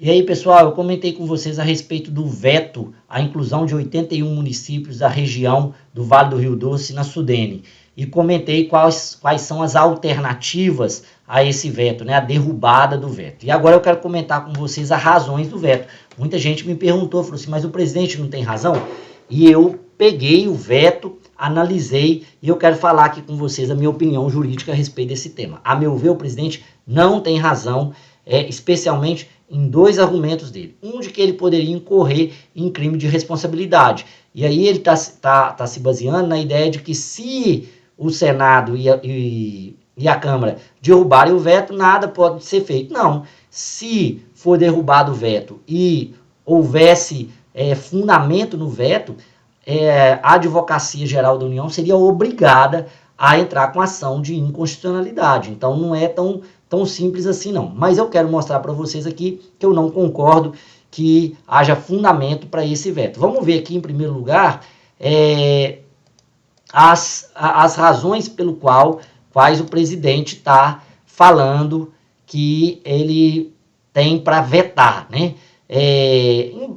E aí, pessoal, eu comentei com vocês a respeito do veto à inclusão de 81 municípios da região do Vale do Rio Doce na Sudene. E comentei quais são as alternativas a esse veto, né, a derrubada do veto. E agora eu quero comentar com vocês as razões do veto. Muita gente me perguntou, falou assim, mas o presidente não tem razão? E eu peguei o veto, analisei e eu quero falar aqui com vocês a minha opinião jurídica a respeito desse tema. A meu ver, o presidente não tem razão, especialmente em dois argumentos dele. Um, de que ele poderia incorrer em crime de responsabilidade. E aí ele tá se baseando na ideia de que se o Senado e a Câmara derrubarem o veto, nada pode ser feito. Não. Se for derrubado o veto e houvesse fundamento no veto, a Advocacia Geral da União seria obrigada a entrar com ação de inconstitucionalidade. Então não é tão simples assim não. Mas eu quero mostrar para vocês aqui que eu não concordo que haja fundamento para esse veto. Vamos ver aqui em primeiro lugar as razões pelo quais o presidente está falando que ele tem para vetar, né?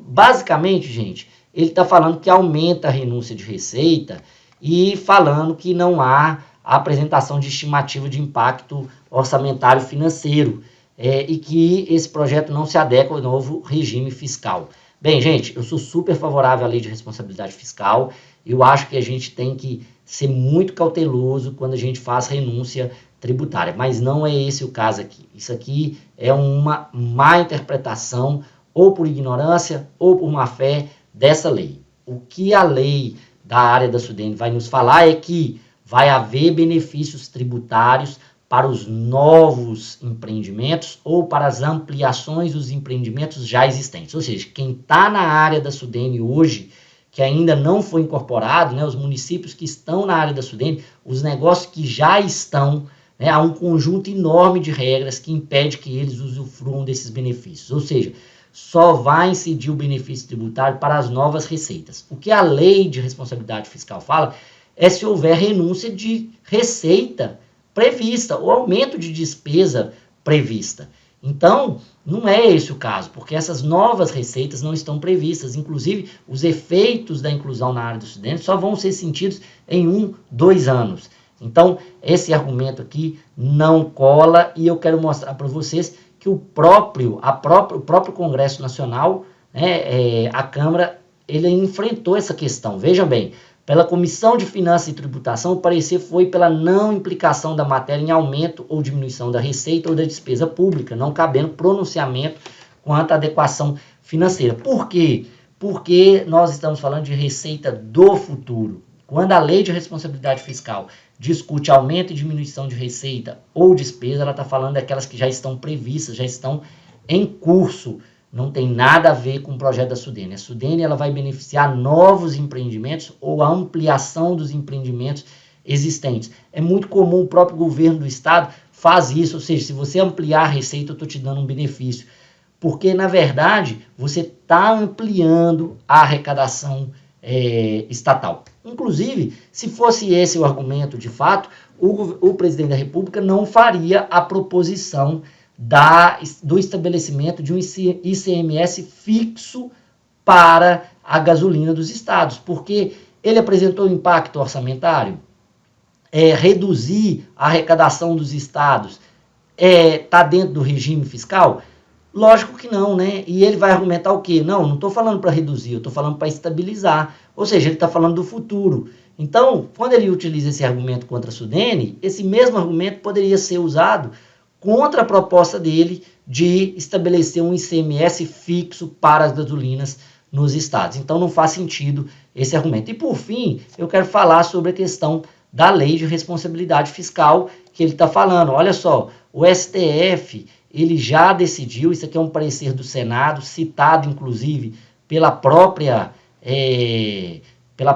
Basicamente, gente, ele está falando que aumenta a renúncia de receita e falando que não há a apresentação de estimativa de impacto orçamentário financeiro e que esse projeto não se adequa ao novo regime fiscal. Bem, gente, eu sou super favorável à lei de responsabilidade fiscal. Eu acho que a gente tem que ser muito cauteloso quando a gente faz renúncia tributária, mas não é esse o caso aqui. Isso aqui é uma má interpretação, ou por ignorância, ou por má fé, dessa lei. O que a lei da área da Sudene vai nos falar é que vai haver benefícios tributários para os novos empreendimentos ou para as ampliações dos empreendimentos já existentes. Ou seja, quem está na área da Sudene hoje, que ainda não foi incorporado, né, os municípios que estão na área da Sudene, os negócios que já estão, né, há um conjunto enorme de regras que impede que eles usufruam desses benefícios. Ou seja, só vai incidir o benefício tributário para as novas receitas. O que a lei de responsabilidade fiscal fala é se houver renúncia de receita prevista, ou aumento de despesa prevista. Então, não é esse o caso, porque essas novas receitas não estão previstas. Inclusive, os efeitos da inclusão na área do Sudene só vão ser sentidos em 2 anos. Então, esse argumento aqui não cola e eu quero mostrar para vocês que o próprio Congresso Nacional, né, a Câmara, ele enfrentou essa questão. Vejam bem, pela Comissão de Finanças e Tributação, o parecer foi pela não implicação da matéria em aumento ou diminuição da receita ou da despesa pública, não cabendo pronunciamento quanto à adequação financeira. Por quê? Porque nós estamos falando de receita do futuro. Quando a lei de responsabilidade fiscal discute aumento e diminuição de receita ou despesa, ela está falando daquelas que já estão previstas, já estão em curso. Não tem nada a ver com o projeto da Sudene. A Sudene ela vai beneficiar novos empreendimentos ou a ampliação dos empreendimentos existentes. É muito comum, o próprio governo do estado faz isso, ou seja, se você ampliar a receita, eu estou te dando um benefício. Porque, na verdade, você está ampliando a arrecadação estatal. Inclusive, se fosse esse o argumento de fato, o presidente da República não faria a proposição do estabelecimento de um ICMS fixo para a gasolina dos estados, porque ele apresentou impacto orçamentário, reduzir a arrecadação dos estados, está dentro do regime fiscal? Lógico que não, né? E ele vai argumentar o quê? Não estou falando para reduzir, eu estou falando para estabilizar. Ou seja, ele está falando do futuro. Então, quando ele utiliza esse argumento contra a Sudene, esse mesmo argumento poderia ser usado contra a proposta dele de estabelecer um ICMS fixo para as gasolinas nos estados. Então, não faz sentido esse argumento. E, por fim, eu quero falar sobre a questão da lei de responsabilidade fiscal que ele está falando. Olha só, o STF... ele já decidiu, isso aqui é um parecer do Senado, citado inclusive pelo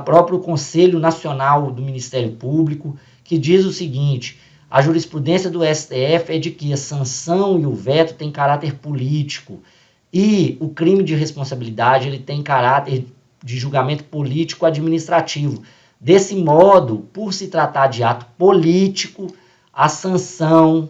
próprio Conselho Nacional do Ministério Público, que diz o seguinte: a jurisprudência do STF é de que a sanção e o veto têm caráter político e o crime de responsabilidade ele tem caráter de julgamento político-administrativo. Desse modo, por se tratar de ato político, a sanção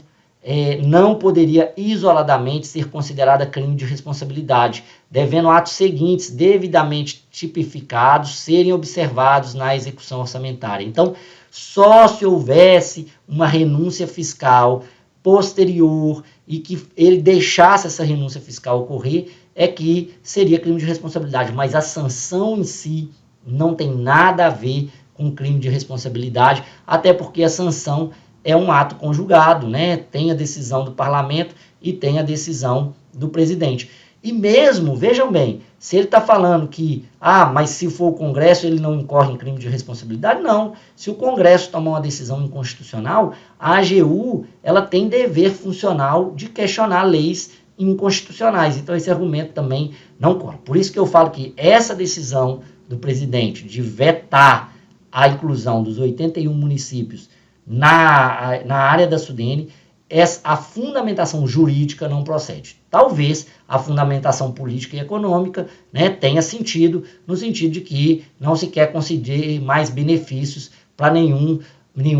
não poderia isoladamente ser considerada crime de responsabilidade, devendo atos seguintes, devidamente tipificados, serem observados na execução orçamentária. Então, só se houvesse uma renúncia fiscal posterior e que ele deixasse essa renúncia fiscal ocorrer, é que seria crime de responsabilidade, mas a sanção em si não tem nada a ver com crime de responsabilidade, até porque a sanção é um ato conjugado, né? Tem a decisão do parlamento e tem a decisão do presidente. E mesmo, vejam bem, se ele está falando que, mas se for o Congresso ele não incorre em crime de responsabilidade, não. Se o Congresso tomar uma decisão inconstitucional, a AGU ela tem dever funcional de questionar leis inconstitucionais. Então esse argumento também não corre. Por isso que eu falo que essa decisão do presidente de vetar a inclusão dos 81 municípios na área da SUDENE, a fundamentação jurídica não procede. Talvez a fundamentação política e econômica, né, tenha sentido, no sentido de que não se quer conceder mais benefícios para nenhum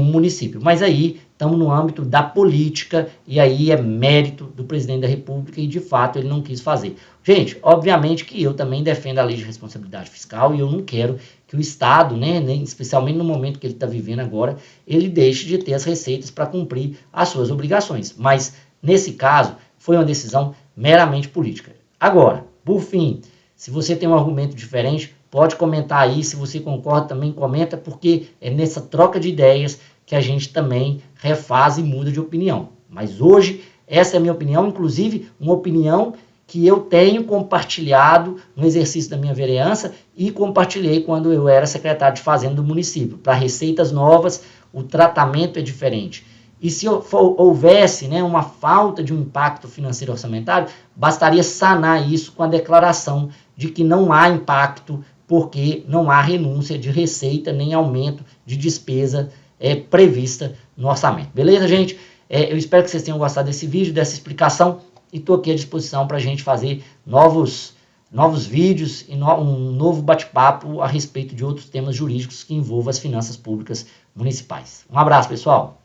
município. Mas aí estamos no âmbito da política e aí é mérito do presidente da República e, de fato, ele não quis fazer. Gente, obviamente que eu também defendo a lei de responsabilidade fiscal e eu não quero que o Estado, né, especialmente no momento que ele está vivendo agora, ele deixe de ter as receitas para cumprir as suas obrigações. Mas, nesse caso, foi uma decisão meramente política. Agora, por fim, se você tem um argumento diferente, pode comentar aí. Se você concorda, também comenta, porque é nessa troca de ideias que a gente também refaz e muda de opinião. Mas hoje, essa é a minha opinião, inclusive uma opinião que eu tenho compartilhado no exercício da minha vereança e compartilhei quando eu era secretário de Fazenda do município. Para receitas novas, o tratamento é diferente. E se houvesse, né, uma falta de um impacto financeiro orçamentário, bastaria sanar isso com a declaração de que não há impacto porque não há renúncia de receita nem aumento de despesa prevista no orçamento. Beleza, gente? Eu espero que vocês tenham gostado desse vídeo, dessa explicação, e estou aqui à disposição para a gente fazer novos vídeos e um novo bate-papo a respeito de outros temas jurídicos que envolvam as finanças públicas municipais. Um abraço, pessoal!